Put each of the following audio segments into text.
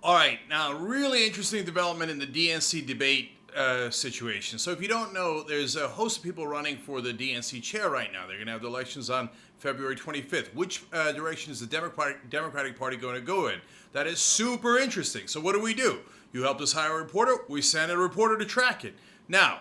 All right, now really interesting development in the DNC debate situation. So if you don't know, there's a host of people running for the DNC chair right now. They're going to have the elections on February 25th. Which direction is the Democratic Party going to go in? That is super interesting. So what do? You helped us hire a reporter. We sent a reporter to track it. Now,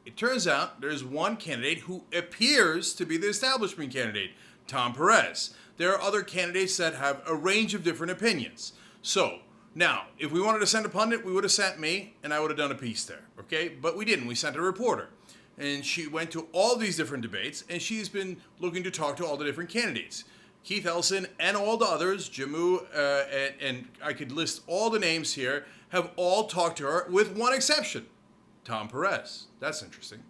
it turns out there's one candidate who appears to be the establishment candidate, Tom Perez. There are other candidates that have a range of different opinions. So, now, if we wanted to send a pundit, we would have sent me, and I would have done a piece there, okay? But we didn't. We sent a reporter. And she went to all these different debates, and she's been looking to talk to all the different candidates. Keith Ellison and all the others, Jamu, and I could list all the names here, have all talked to her with one exception, Tom Perez. That's interesting.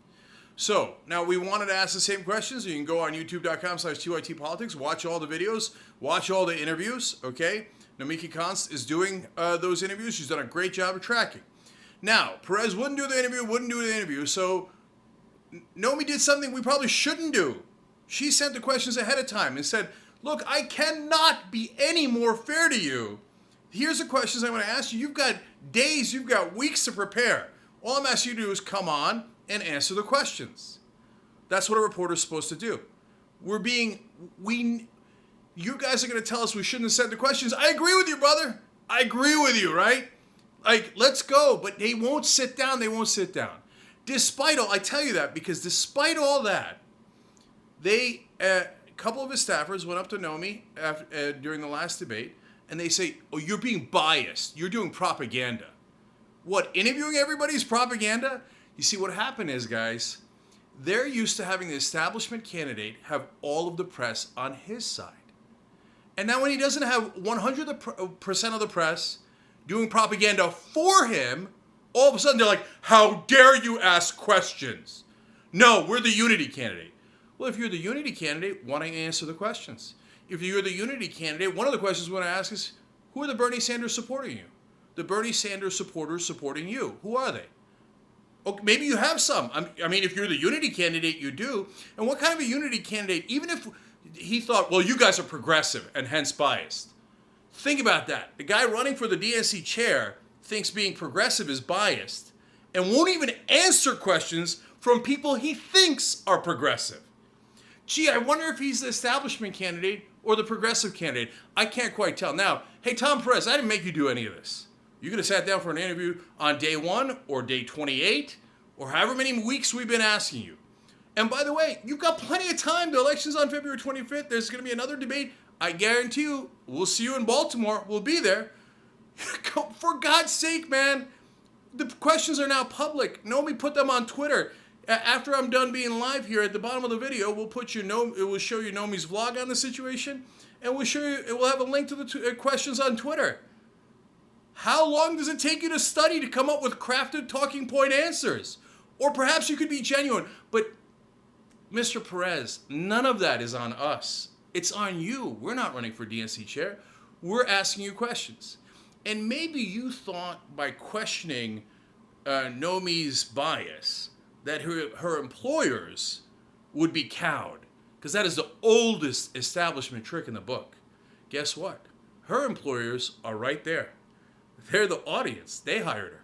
So, now we wanted to ask the same questions. You can go on youtube.com/TYTpolitics, watch all the videos, watch all the interviews, okay? Nomiki Konst is doing those interviews. She's done a great job of tracking. Now, Perez wouldn't do the interview, so Nomi did something we probably shouldn't do. She sent the questions ahead of time and said, look, I cannot be any more fair to you. Here's the questions I'm going to ask you. You've got days, you've got weeks to prepare. All I'm asking you to do is come on and answer the questions. That's what a reporter's supposed to do. You guys are going to tell us we shouldn't have sent the questions. I agree with you, brother. I agree with you, right? Like, let's go. But they won't sit down. Despite all, I tell you that because despite all that, a couple of his staffers went up to Nomi during the last debate, and they say, oh, you're being biased. You're doing propaganda. What, interviewing everybody's propaganda? You see, what happened is, guys, they're used to having the establishment candidate have all of the press on his side. And now when he doesn't have 100% of the press doing propaganda for him, all of a sudden they're like, how dare you ask questions? No, we're the unity candidate. Well, if you're the unity candidate, why don't you answer the questions? If you're the unity candidate, one of the questions we want to ask is, who are the Bernie Sanders supporting you? The Bernie Sanders supporters supporting you. Who are they? Okay, maybe you have some. I mean, if you're the unity candidate, you do. And what kind of a unity candidate, even if he thought, well, you guys are progressive and hence biased. Think about that. The guy running for the DNC chair thinks being progressive is biased and won't even answer questions from people he thinks are progressive. Gee, I wonder if he's the establishment candidate or the progressive candidate. I can't quite tell. Now, hey, Tom Perez, I didn't make you do any of this. You could have sat down for an interview on day 1 or day 28 or however many weeks we've been asking you. And by the way, you've got plenty of time. The election's on February 25th. There's going to be another debate. I guarantee you, we'll see you in Baltimore. We'll be there. For God's sake, man. The questions are now public. Nomi put them on Twitter. After I'm done being live here, at the bottom of the video, it will show you Nomi's vlog on the situation, and we'll have a link to the questions on Twitter. How long does it take you to study to come up with crafted talking point answers? Or perhaps you could be genuine, but Mr. Perez, none of that is on us. It's on you. We're not running for DNC chair. We're asking you questions. And maybe you thought by questioning Nomi's bias that her employers would be cowed, because that is the oldest establishment trick in the book. Guess what? Her employers are right there. They're the audience. They hired her.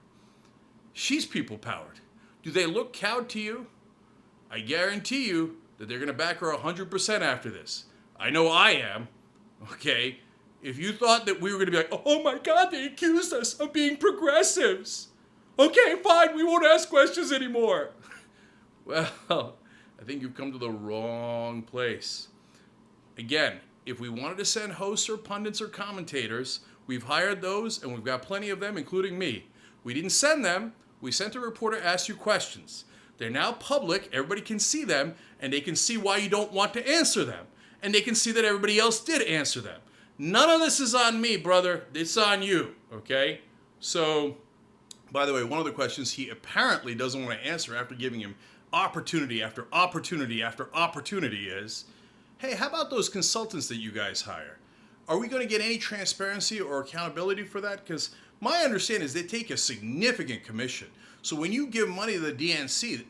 She's people-powered. Do they look cowed to you? I guarantee you that they're going to back her 100% after this. I know I am. Okay? If you thought that we were going to be like, oh my God, they accused us of being progressives. Okay, fine, we won't ask questions anymore. Well, I think you've come to the wrong place. Again, if we wanted to send hosts or pundits or commentators, we've hired those and we've got plenty of them, including me. We didn't send them. We sent a reporter to ask you questions. They're now public. Everybody can see them, and they can see why you don't want to answer them. And they can see that everybody else did answer them. None of this is on me, brother. It's on you, okay? So, by the way, one of the questions he apparently doesn't want to answer after giving him opportunity after opportunity after opportunity is, hey, how about those consultants that you guys hire? Are we going to get any transparency or accountability for that? Because my understanding is they take a significant commission. So when you give money to the DNC,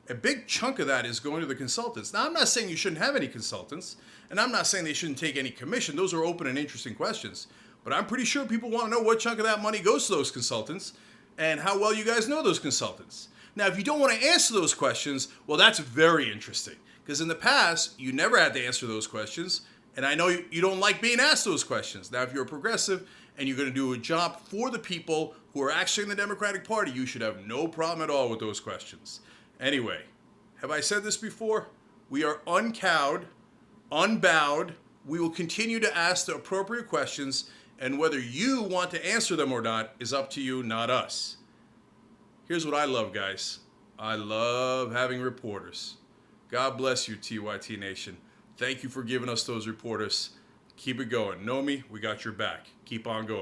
a big chunk of that is going to the consultants. Now, I'm not saying you shouldn't have any consultants, and I'm not saying they shouldn't take any commission. Those are open and interesting questions. But I'm pretty sure people want to know what chunk of that money goes to those consultants and how well you guys know those consultants. Now, if you don't want to answer those questions, well, that's very interesting. Because in the past, you never had to answer those questions. And I know you don't like being asked those questions. Now, if you're a progressive and you're going to do a job for the people who are actually in the Democratic Party, you should have no problem at all with those questions. Anyway, have I said this before? We are uncowed, unbowed. We will continue to ask the appropriate questions, and whether you want to answer them or not is up to you, not us. Here's what I love, guys. I love having reporters. God bless you, TYT Nation. Thank you for giving us those reporters. Keep it going. Nomi, we got your back. Keep on going.